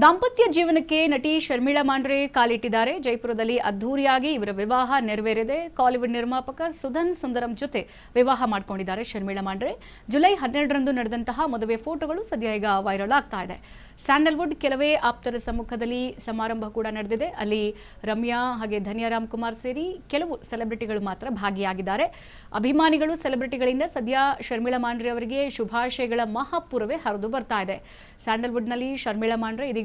ದಾಂಪತ್ಯ ಜೀವನಕ್ಕೆ ನಟಿ ಶರ್ಮಿಳಾ ಮಾಂಡ್ರೆ ಕಾಲಿಟ್ಟಿದ್ದಾರೆ. ಜೈಪುರದಲ್ಲಿ ಅದ್ದೂರಿಯಾಗಿ ಇವರ ವಿವಾಹ ನೆರವೇರಿದೆ. ಕಾಲಿವುಡ್ ನಿರ್ಮಾಪಕ ಸುಧನ್ ಸುಂದರಂ ಜೊತೆ ವಿವಾಹ ಮಾಡಿಕೊಂಡಿದ್ದಾರೆ ಶರ್ಮಿಳಾ ಮಾಂಡ್ರೆ. ಜುಲೈ 12ರಂದು ನಡೆದಂತಹ ಮದುವೆ ಫೋಟೋಗಳು ಸದ್ಯ ಈಗ ವೈರಲ್ ಆಗ್ತಾ ಇದೆ. ಸ್ಯಾಂಡಲ್ವುಡ್ ಕೆಲವೇ ಆಪ್ತರ ಸಮ್ಮುಖದಲ್ಲಿ ಸಮಾರಂಭ ಕೂಡ ನಡೆದಿದೆ. ಅಲ್ಲಿ ರಮ್ಯಾ ಹಾಗೆ ಧನ್ಯಾ ರಾಮ್ಕುಮಾರ್ ಸೇರಿ ಕೆಲವು ಸೆಲೆಬ್ರಿಟಿಗಳು ಮಾತ್ರ ಭಾಗಿಯಾಗಿದ್ದಾರೆ. ಅಭಿಮಾನಿಗಳು ಸೆಲೆಬ್ರಿಟಿಗಳಿಂದ ಸದ್ಯ ಶರ್ಮಿಳಾ ಮಾಂಡ್ರೆ ಅವರಿಗೆ ಶುಭಾಶಯಗಳ ಮಹಾಪೂರವೇ ಹರಿದು ಬರ್ತಾ ಇದೆ. ಸ್ಯಾಂಡಲ್ವುಡ್ನಲ್ಲಿ ಶರ್ಮಿಳಾ ಮಾಂಡ್ರೆ ಇದೀಗ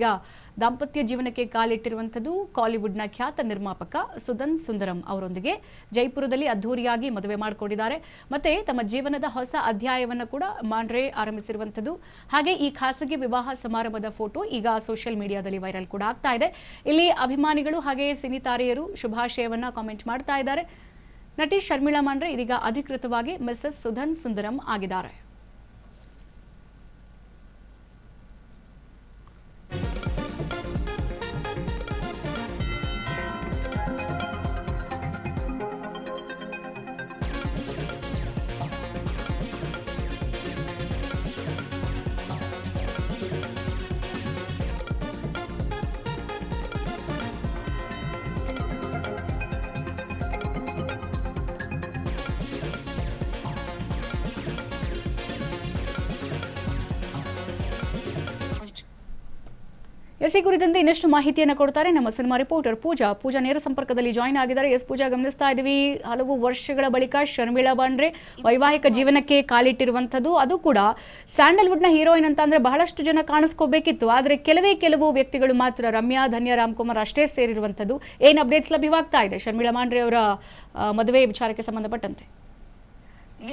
ದಾಂಪತ್ಯ ಜೀವನಕ್ಕೆ ಕಾಲಿಟ್ಟಿರುವಂಥದ್ದು ಕಾಲಿವುಡ್ನ ಖ್ಯಾತ ನಿರ್ಮಾಪಕ ಸುಧನ್ ಸುಂದರಂ ಅವರೊಂದಿಗೆ ಜೈಪುರದಲ್ಲಿ ಅದ್ದೂರಿಯಾಗಿ ಮದುವೆ ಮಾಡಿಕೊಂಡಿದ್ದಾರೆ. ಮತ್ತೆ ತಮ್ಮ ಜೀವನದ ಹೊಸ ಅಧ್ಯಾಯವನ್ನು ಕೂಡ ಮಾಂಡ್ರೆ ಆರಂಭಿಸಿರುವಂಥದ್ದು. ಹಾಗೆ ಈ ಖಾಸಗಿ ವಿವಾಹ ಸಮಾರಂಭದ ಫೋಟೋ ಈಗ ಸೋಷಿಯಲ್ ಮೀಡಿಯಾದಲ್ಲಿ ವೈರಲ್ ಕೂಡ ಆಗ್ತಾ ಇದೆ. ಇಲ್ಲಿ ಅಭಿಮಾನಿಗಳು ಹಾಗೆ ಸಿನಿ ತಾರೆಯರು ಶುಭಾಶಯವನ್ನ ಕಾಮೆಂಟ್ ಮಾಡ್ತಾ ಇದ್ದಾರೆ. ನಟಿ ಶರ್ಮಿಳಾ ಮಾಂಡ್ರೆ ಇದೀಗ ಅಧಿಕೃತವಾಗಿ ಮಿಸಸ್ ಸುಧನ್ ಸುಂದರಂ ಆಗಿದ್ದಾರೆ. ಈ ಕುರಿತಂತೆ ಇನ್ನಷ್ಟು ಮಾಹಿತಿಯನ್ನು ಕೊಡ್ತಾರೆ ನಮ್ಮ ಸಿನಿಮಾ ರಿಪೋರ್ಟರ್ ಪೂಜಾ ನೇರ ಸಂಪರ್ಕದಲ್ಲಿ ಜಾಯಿನ್ ಆಗಿದ್ದಾರೆ. ಪೂಜಾ, ಗಮನಿಸ್ತಾ ಇದ್ದೀವಿ ಹಲವು ವರ್ಷಗಳ ಬಳಿಕ ಶರ್ಮಿಳಾ ಮಾಂಡ್ರೆ ವೈವಾಹಿಕ ಜೀವನಕ್ಕೆ ಕಾಲಿಟ್ಟಿರುವಂಥದ್ದು, ಅದು ಕೂಡ ಸ್ಯಾಂಡಲ್ವುಡ್ನ ಹೀರೋಯಿನ್ ಅಂತ ಅಂದ್ರೆ ಬಹಳಷ್ಟು ಜನ ಕಾಣಿಸ್ಕೋಬೇಕಿತ್ತು. ಆದರೆ ಕೆಲವು ವ್ಯಕ್ತಿಗಳು ಮಾತ್ರ ರಮ್ಯಾ, ಧನ್ಯಾ ರಾಮ್ಕುಮಾರ್ ಅಷ್ಟೇ ಸೇರಿರುವಂಥದ್ದು. ಏನು ಅಪ್ಡೇಟ್ಸ್ ಲಭ್ಯವಾಗ್ತಾ ಇದೆ ಶರ್ಮಿಳಾ ಮಾಂಡ್ರೆ ಅವರ ಮದುವೆ ವಿಚಾರಕ್ಕೆ ಸಂಬಂಧಪಟ್ಟಂತೆ?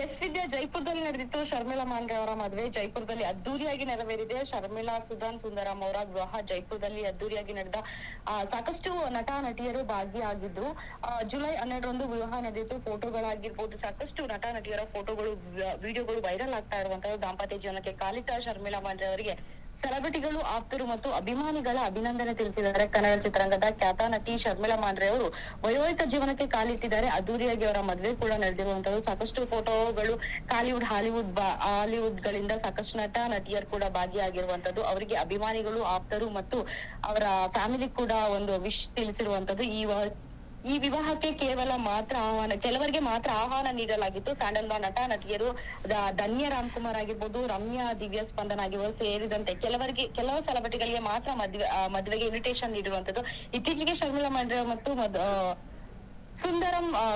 ಎಸ್ ವಿದ್ಯಾ, ಜೈಪುರದಲ್ಲಿ ನಡೆದಿತ್ತು ಶರ್ಮಿಳಾ ಮಾಂಡ್ರೆ ಅವರ ಮದುವೆ. ಜೈಪುರದಲ್ಲಿ ಅದ್ದೂರಿಯಾಗಿ ನೆರವೇರಿದೆ. ಶರ್ಮಿಳಾ ಸುಧನ್ ಸುಂದರಂ ಅವರ ವಿವಾಹ ಜೈಪುರದಲ್ಲಿ ಅದ್ದೂರಿಯಾಗಿ ನಡೆದ ಸಾಕಷ್ಟು ನಟ ನಟಿಯರು ಭಾಗಿಯಾಗಿದ್ರು. ಜುಲೈ 12ರಂದು ವಿವಾಹ ನಡೆದಿತ್ತು. ಫೋಟೋಗಳಾಗಿರ್ಬೋದು, ಸಾಕಷ್ಟು ನಟ ನಟಿಯರ ಫೋಟೋಗಳು, ವಿಡಿಯೋಗಳು ವೈರಲ್ ಆಗ್ತಾ ಇರುವಂತದ್ದು. ದಾಂಪತ್ಯ ಜೀವನಕ್ಕೆ ಕಾಲಿಟ್ಟ ಶರ್ಮಿಳಾ ಮಾಂಡ್ರೆ ಅವರಿಗೆ ಸೆಲೆಬ್ರಿಟಿಗಳು, ಆಪ್ತರು ಮತ್ತು ಅಭಿಮಾನಿಗಳ ಅಭಿನಂದನೆ ತಿಳಿಸಿದ್ದಾರೆ. ಕನ್ನಡ ಚಿತ್ರರಂಗದ ಖ್ಯಾತ ನಟಿ ಶರ್ಮಿಳಾ ಮಾಂಡ್ರೆ ಅವರು ವೈವಾಹಿಕ ಜೀವನಕ್ಕೆ ಕಾಲಿಟ್ಟಿದ್ದಾರೆ. ಅದ್ದೂರಿಯಾಗಿ ಅವರ ಮದುವೆ ಕೂಡ ನಡೆದಿರುವಂತದ್ದು. ಸಾಕಷ್ಟು ಫೋಟೋಗಳು ಹಾಲಿವುಡ್ ಗಳಿಂದ ಸಾಕಷ್ಟು ನಟ ನಟಿಯರು ಕೂಡ ಭಾಗಿಯಾಗಿರುವಂತದ್ದು. ಅವರಿಗೆ ಅಭಿಮಾನಿಗಳು, ಆಪ್ತರು ಮತ್ತು ಅವರ ಫ್ಯಾಮಿಲಿ ಕೂಡ ಒಂದು ವಿಶ್ ತಿಳಿಸಿರುವಂತದ್ದು. ಈ ವಿವಾಹಕ್ಕೆ ಕೆಲವರಿಗೆ ಮಾತ್ರ ಆಹ್ವಾನ ನೀಡಲಾಗಿತ್ತು. ಸ್ಯಾಂಡಲ್ವುಡ್ ನಟ ನಟಿಯರು ಧನ್ಯಾ ರಾಮ್ಕುಮಾರ್ ಆಗಿರ್ಬೋದು, ರಮ್ಯಾ ದಿವ್ಯ ಸ್ಪಂದನ್ ಆಗಿರ್ಬೋದು ಸೇರಿದಂತೆ ಕೆಲವು ಸೆಲೆಬ್ರಿಟಿಗಳಿಗೆ ಮಾತ್ರ ಮದುವೆಗೆ ಇನ್ವಿಟೇಷನ್ ನೀಡಿರುವಂತದ್ದು. ಇತ್ತೀಚೆಗೆ ಶರ್ಮಿಳಾ ಮಾಂಡ್ರೆ ಮತ್ತು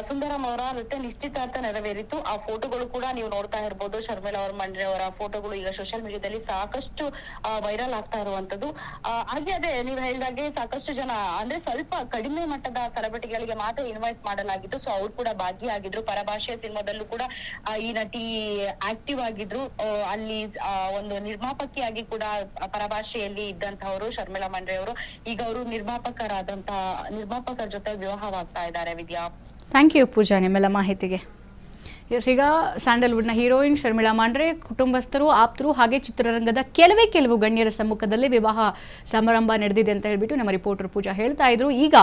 ಸುಂದರಂ ಅವರ ಜೊತೆ ನಿಶ್ಚಿತಾರ್ಥ ನೆರವೇರಿತು. ಆ ಫೋಟೋಗಳು ಕೂಡ ನೀವು ನೋಡ್ತಾ ಇರ್ಬೋದು. ಶರ್ಮಿಳಾ ಮಾಂಡ್ರೆ ಅವರ ಫೋಟೋಗಳು ಈಗ ಸೋಷಿಯಲ್ ಮೀಡಿಯಾದಲ್ಲಿ ಸಾಕಷ್ಟು ವೈರಲ್ ಆಗ್ತಾ ಇರುವಂತದ್ದು. ಹಾಗೆ ಅದೇ ನೀವು ಹೇಳಿದಾಗೆ ಸಾಕಷ್ಟು ಜನ ಅಂದ್ರೆ ಸ್ವಲ್ಪ ಕಡಿಮೆ ಮಟ್ಟದ ಸೆಲೆಬ್ರಿಟಿಗಳಿಗೆ ಮಾತ್ರ ಇನ್ವೈಟ್ ಮಾಡಲಾಗಿತ್ತು. ಸೊ ಅವ್ರು ಕೂಡ ಭಾಗಿಯಾಗಿದ್ರು. ಪರಭಾಷೆಯ ಸಿನಿಮಾದಲ್ಲೂ ಕೂಡ ಈ ನಟಿ ಆಕ್ಟಿವ್ ಆಗಿದ್ರು. ಅಲ್ಲಿ ಒಂದು ನಿರ್ಮಾಪಕಿಯಾಗಿ ಕೂಡ ಪರಭಾಷೆಯಲ್ಲಿ ಇದ್ದಂತಹವರು ಶರ್ಮಿಳಾ ಮಾಂಡ್ರೆ ಅವರು. ಈಗ ಅವರು ನಿರ್ಮಾಪಕರ ಜೊತೆ ವಿವಾಹವಾಗ್ತಾ ಇದ್ದಾರೆ. ಥ್ಯಾಂಕ್ ಯು ಪೂಜಾ ನಿಮ್ಮೆಲ್ಲ ಮಾಹಿತಿಗೆ. ಈಗ ಸ್ಯಾಂಡಲ್ವುಡ್ನ ಹೀರೋಯಿನ್ ಶರ್ಮಿಳಾ ಮಾಂಡ್ರೆ ಕುಟುಂಬಸ್ಥರು, ಆಪ್ತರು ಹಾಗೆ ಚಿತ್ರರಂಗದ ಕೆಲವು ಗಣ್ಯರ ಸಮ್ಮುಖದಲ್ಲಿ ವಿವಾಹ ಸಮಾರಂಭ ನಡೆದಿದೆ ಅಂತ ಹೇಳ್ಬಿಟ್ಟು ನಮ್ಮ ರಿಪೋರ್ಟರ್ ಪೂಜಾ ಹೇಳ್ತಾ ಇದ್ರು. ಈಗ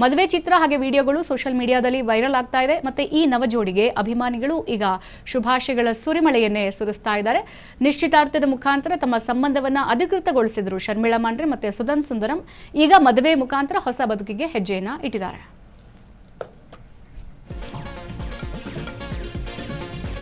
ಮದುವೆ ಚಿತ್ರ ಹಾಗೆ ವಿಡಿಯೋಗಳು ಸೋಷಿಯಲ್ ಮೀಡಿಯಾದಲ್ಲಿ ವೈರಲ್ ಆಗ್ತಾ ಇದೆ. ಮತ್ತೆ ಈ ನವಜೋಡಿಗೆ ಅಭಿಮಾನಿಗಳು ಈಗ ಶುಭಾಶಯಗಳ ಸುರಿಮಳೆಯನ್ನೇ ಸುರಿಸ್ತಾ ಇದ್ದಾರೆ. ನಿಶ್ಚಿತಾರ್ಥದ ಮುಖಾಂತರ ತಮ್ಮ ಸಂಬಂಧವನ್ನ ಅಧಿಕೃತಗೊಳಿಸಿದ್ರು ಶರ್ಮಿಳಾ ಮಾಂಡ್ರೆ ಮತ್ತೆ ಸುಧನ್ ಸುಂದರಂ. ಈಗ ಮದುವೆ ಮುಖಾಂತರ ಹೊಸ ಬದುಕಿಗೆ ಹೆಜ್ಜೆಯನ್ನ ಇಟ್ಟಿದ್ದಾರೆ.